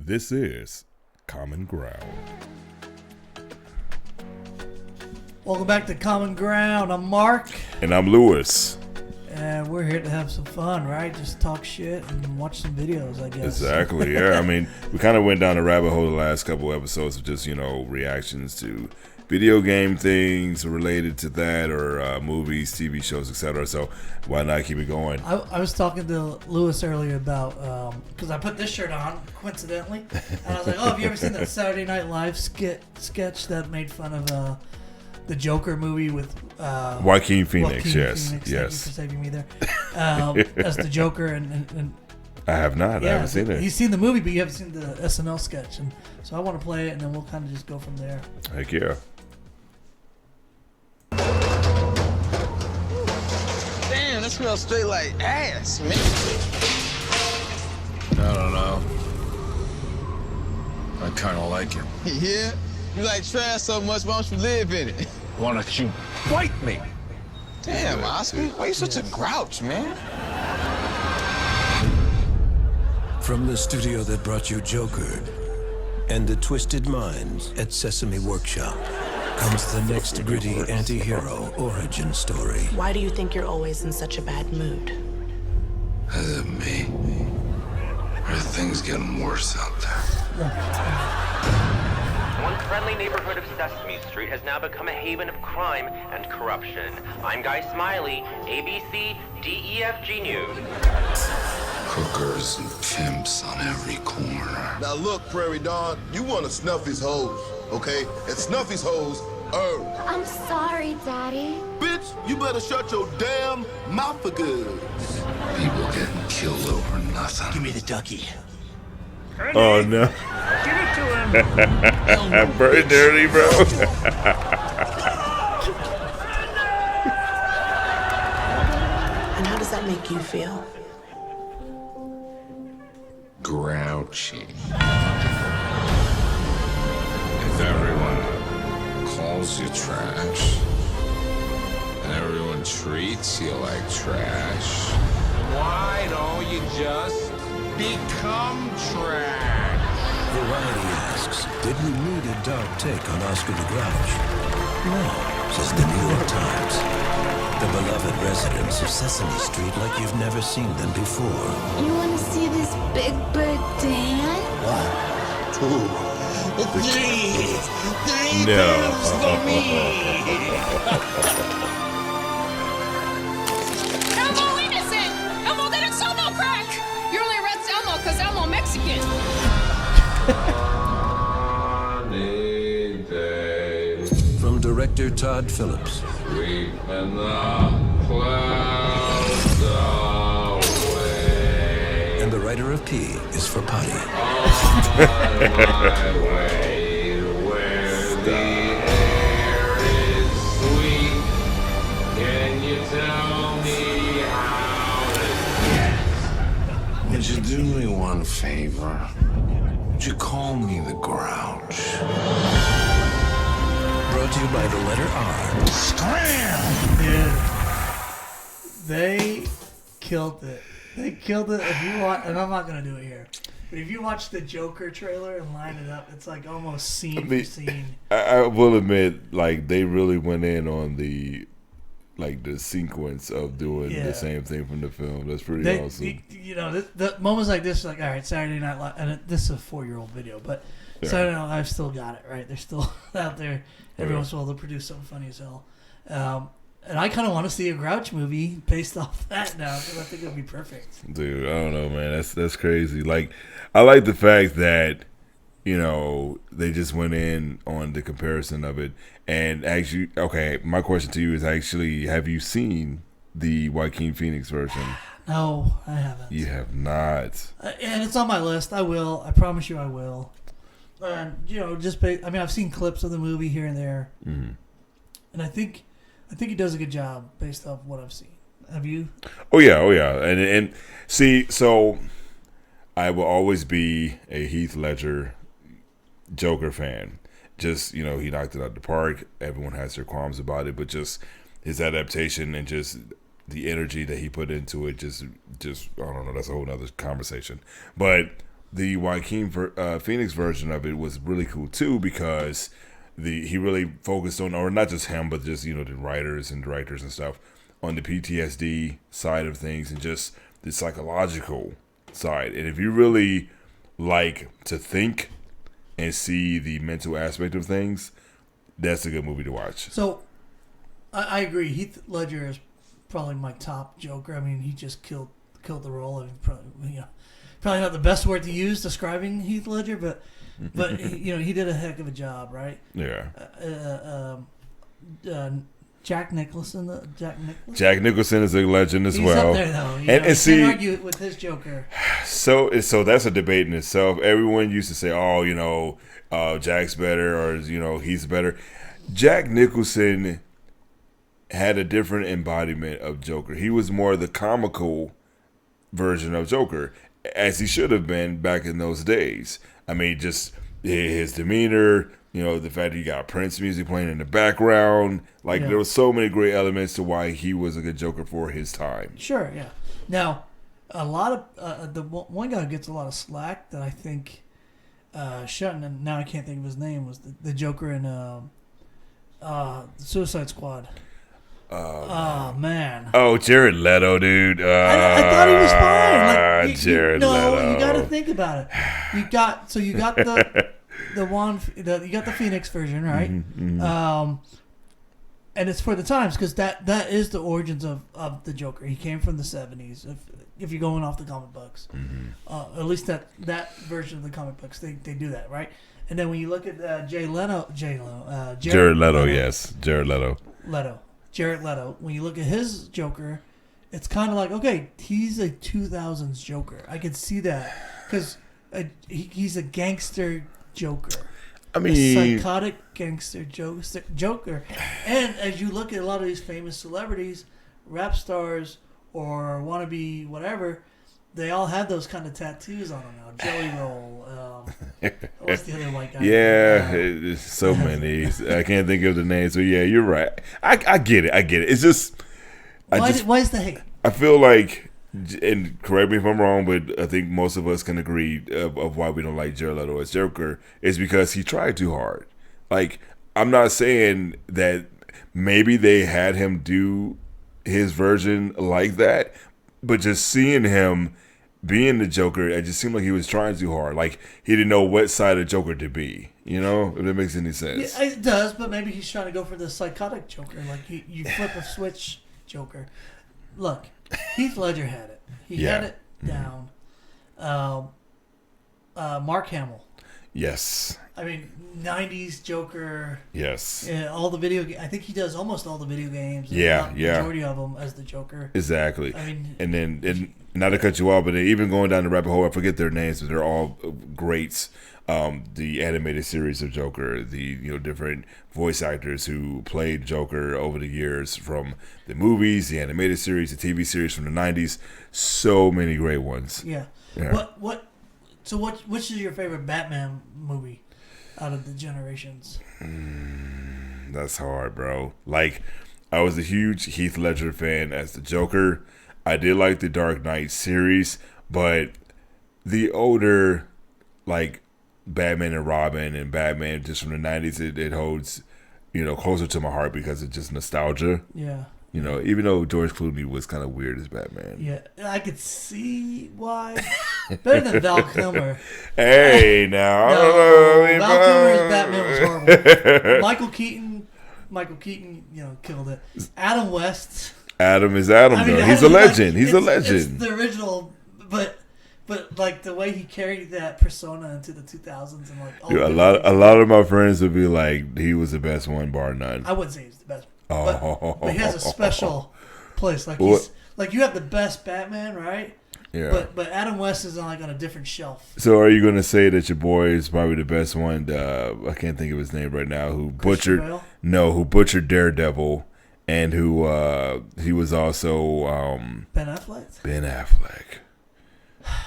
This is Common Ground. Welcome back to Common Ground. I'm Mark. And I'm Lewis. And we're here to have some fun, right? Just talk shit and watch some videos, I guess. Exactly, yeah. I mean, we kind of went down a rabbit hole the last couple episodes of just, reactions to video game things related to that or movies, TV shows, etc. So why not keep it going? I was talking to Lewis earlier about, because I put this shirt on, coincidentally. And I was like, have you ever seen that Saturday Night Live sketch that made fun of the Joker movie with Joaquin Phoenix? Yes. Yes. Thank you for saving me there. As the Joker. And I have not. yeah, I haven't seen it. You've seen the movie, but you haven't seen the SNL sketch. And so I want to play it, and then we'll kind of just go from there. Heck yeah. Damn, that smells straight like ass, man. I don't know. I kind of like it. Yeah? You like trash so much, why don't you live in it? Why don't you bite me? Damn, Oscar, why you such a grouch, man? From the studio that brought you Joker and the Twisted Minds at Sesame Workshop comes the next gritty anti-hero origin story. Why do you think you're always in such a bad mood? Is it me? Or are things getting worse out there? One friendly neighborhood of Sesame Street has now become a haven of crime and corruption. I'm Guy Smiley, ABC DEFG News. Hookers and pimps on every corner. Now look, Prairie Dawn, you want to snuff his hose, okay? And snuff his hose early. I'm sorry, Daddy. Bitch, you better shut your damn mouth for good. People getting killed over nothing. Give me the ducky. Oh no. Give it to him. Very dirty, bro. And how does that make you feel? Grouchy. If everyone calls you trash, and everyone treats you like trash, why don't you just become trash? Variety asks, did we need a dark take on Oscar the Grouch? No, says the New York Times. The beloved residents of Sesame Street like you've never seen them before. You want to see this big bird dance? 1, 2, 3. No. Elmo innocent! Elmo didn't sell no crack! You only arrest Elmo because Elmo Mexican. From director Todd Phillips. Sweep in the clouds away. And the writer of P is for Potty. On my way where the air is sweet. Can you tell me how to get? Would you do me one favor? Would you call me the Grouch? Brought to you by the letter R. Scram! Yeah. They killed it. They killed it. If you watch, and I'm not going to do it here, but if you watch the Joker trailer and line it up, it's like almost scene for scene. I will admit, like, they really went in on the sequence of doing the same thing from the film. That's pretty awesome. The moments like this, like, all right, Saturday Night Live, and this is a 4-year-old video, but Saturday Night Live still got it, right? They're still out there. Every once in a while, they'll produce something funny as hell. And I kind of want to see a Grouch movie based off that now, because I think it would be perfect. Dude, I don't know, man. That's crazy. Like, I like the fact that, they just went in on the comparison of it. And actually, okay, my question to you is actually, have you seen the Joaquin Phoenix version? No, I haven't. You have not. And it's on my list. I will. I promise you I will. And, I've seen clips of the movie here and there. Mm-hmm. And I think he does a good job based off what I've seen. Have you? Oh yeah. And see, so I will always be a Heath Ledger Joker fan. Just, he knocked it out of the park. Everyone has their qualms about it, but just his adaptation and just the energy that he put into it, just I don't know, that's a whole nother conversation. But the Joaquin Phoenix version of it was really cool too, because he really focused on, or not just him, but just the writers and directors and stuff, on the PTSD side of things and just the psychological side. And if you really like to think and see the mental aspect of things, that's a good movie to watch. So, I agree. Heath Ledger is probably my top Joker. I mean, he just killed the role. I mean, probably not the best word to use describing Heath Ledger, but he did a heck of a job, right? Yeah. Jack Nicholson. Jack Nicholson is a legend as He's well. Up there, though. And see, can't argue with his Joker. So that's a debate in itself. Everyone used to say, Jack's better, or he's better. Jack Nicholson had a different embodiment of Joker. He was more the comical version of Joker, as he should have been back in those days. I mean, just his demeanor, the fact that you got Prince music playing in the background. There were so many great elements to why he was a good Joker for his time. Sure, yeah. Now, a lot of the one guy who gets a lot of slack that I think shouldn't, and now I can't think of his name, was the Joker in Suicide Squad. Oh, man. Oh, Jared Leto, dude. I thought he was fine. Jared Leto. You got to think about it. You got the you got the Phoenix version, right? Mm-hmm. And it's for the times, because that is the origins of the Joker. He came from the 70s. If you're going off the comic books, at least that version of the comic books, they do that, right? And then when you look at Jared Leto. Jared Leto, when you look at his Joker, it's kind of like, okay, he's a 2000s Joker. I can see that, because he's a gangster Joker. I mean, a psychotic gangster Joker. And as you look at a lot of these famous celebrities, rap stars, or wannabe whatever, they all have those kind of tattoos on them now. Jelly Roll. What's the other white guy? Yeah, there's so many. I can't think of the names, but yeah, you're right. I get it. It's just... Why is the hate? I feel like, and correct me if I'm wrong, but I think most of us can agree of why we don't like Jared Leto as Joker is because he tried too hard. I'm not saying that maybe they had him do his version like that, but just seeing him being the Joker, it just seemed like he was trying too hard. He didn't know what side of Joker to be. If that makes any sense. Yeah, it does, but maybe he's trying to go for the psychotic Joker. You flip a switch Joker. Look, Heath Ledger had it. He had it down. Mark Hamill. Yes. I mean, 90s Joker. Yes. All the video. I think he does almost all the video games. Majority of them as the Joker. Exactly. I mean, and not to cut you off, but even going down the rabbit hole, I forget their names, but they're all greats. The animated series of Joker, the different voice actors who played Joker over the years, from the movies, the animated series, the TV series from the 90s, so many great ones. Yeah. Which is your favorite Batman movie out of the generations? That's hard, bro. I was a huge Heath Ledger fan as the Joker. I did like the Dark Knight series, but the older, Batman and Robin and Batman just from the 90s, it holds, closer to my heart because it's just nostalgia. Yeah. Even though George Clooney was kind of weird as Batman. Yeah, I could see why. Better than Val Kilmer. Hey, now. I don't know. Val Kilmer's Batman was horrible. Michael Keaton, killed it. Adam West. Adam is Adam, though. He's a legend. He's a legend. It's the original, but the way he carried that persona into the 2000s and a lot of my friends would be like, he was the best one, bar none. I wouldn't say he's the best. But he has a special place. You have the best Batman, right? Yeah. But Adam West is on a different shelf. So are you going to say that your boy is probably the best one? I can't think of his name right now. Who butchered Daredevil, and who he was also Ben Affleck. Ben Affleck.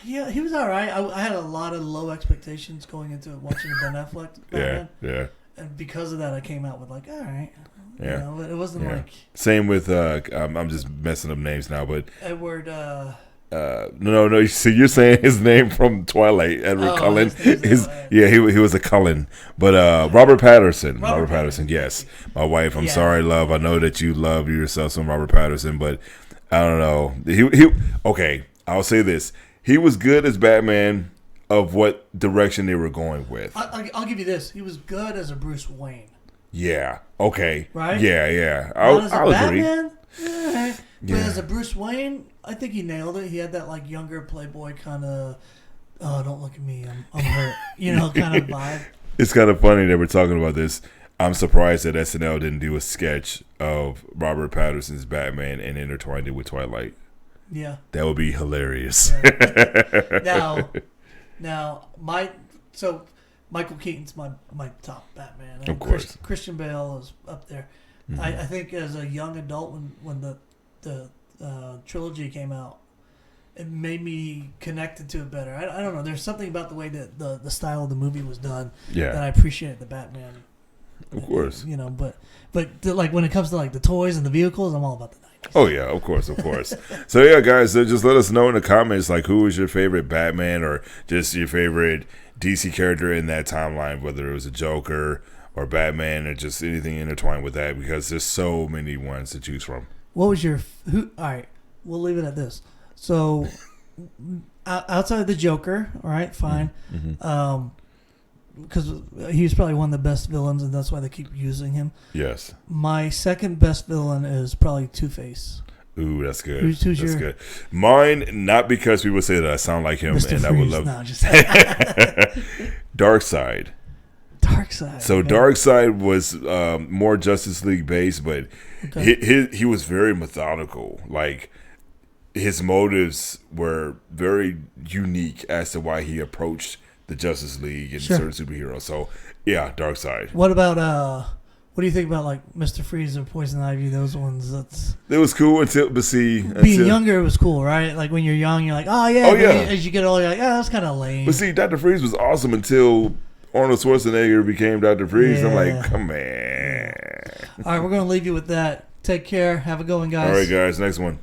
Yeah, he was all right. I had a lot of low expectations going into watching Ben Affleck Batman. Yeah. And because of that, I came out with all right. Yeah. It wasn't Same with I'm just messing up names now, but Edward. No. See, you're saying his name from Twilight, Edward Cullen. He was a Cullen, but Robert Patterson. Robert Patterson. Yes, my wife. I'm sorry, love. I know that you love yourself some Robert Patterson, but I don't know. He okay. I'll say this: he was good as Batman. Of what direction they were going with. I'll give you this: he was good as a Bruce Wayne. Yeah. Okay. Right. Yeah. Not as a I'll agree. Batman. But as a Bruce Wayne, I think he nailed it. He had that like younger playboy kind of, oh, don't look at me, I'm hurt, kind of vibe. It's kind of funny that we're talking about this. I'm surprised that SNL didn't do a sketch of Robert Patterson's Batman and intertwined it with Twilight. Yeah, that would be hilarious. Yeah. Now Michael Keaton's my top Batman. Of course, Christian Bale is up there. Mm-hmm. I think as a young adult when the trilogy came out, it made me connected to it better. I don't know. There's something about the way that the style of the movie was done that I appreciate the Batman. Of course, but like when it comes to like the toys and the vehicles, I'm all about the 90s. Oh yeah, of course. So yeah, guys, just let us know in the comments like who was your favorite Batman or just your favorite DC character in that timeline, whether it was a Joker or Batman or just anything intertwined with that, because there's so many ones to choose from. What was your who? All right, we'll leave it at this. So outside of the Joker, all right, fine. Mm-hmm. Because he's probably one of the best villains, and that's why they keep using him. Yes. My second best villain is probably Two-Face. Ooh, that's good. Who's that's good. Mine, not because people say that I sound like him, Mr. and Freeze. I would love. No, just Darkseid. Darkseid. So man. Darkseid was more Justice League based, but he was very methodical. Like his motives were very unique as to why he approached the Justice League and certain superheroes. So yeah, Darkseid. What about what do you think about like Mr. Freeze or Poison Ivy? Those ones. It was cool being younger, it was cool, right? Like when you're young, you're like, oh yeah. As you get older, you're like, oh, that's kind of lame. But see, Dr. Freeze was awesome until Arnold Schwarzenegger became Dr. Freeze. Yeah. I'm like, come on. All right, we're gonna leave you with that. Take care. Have a good one, guys. All right, guys. Next one.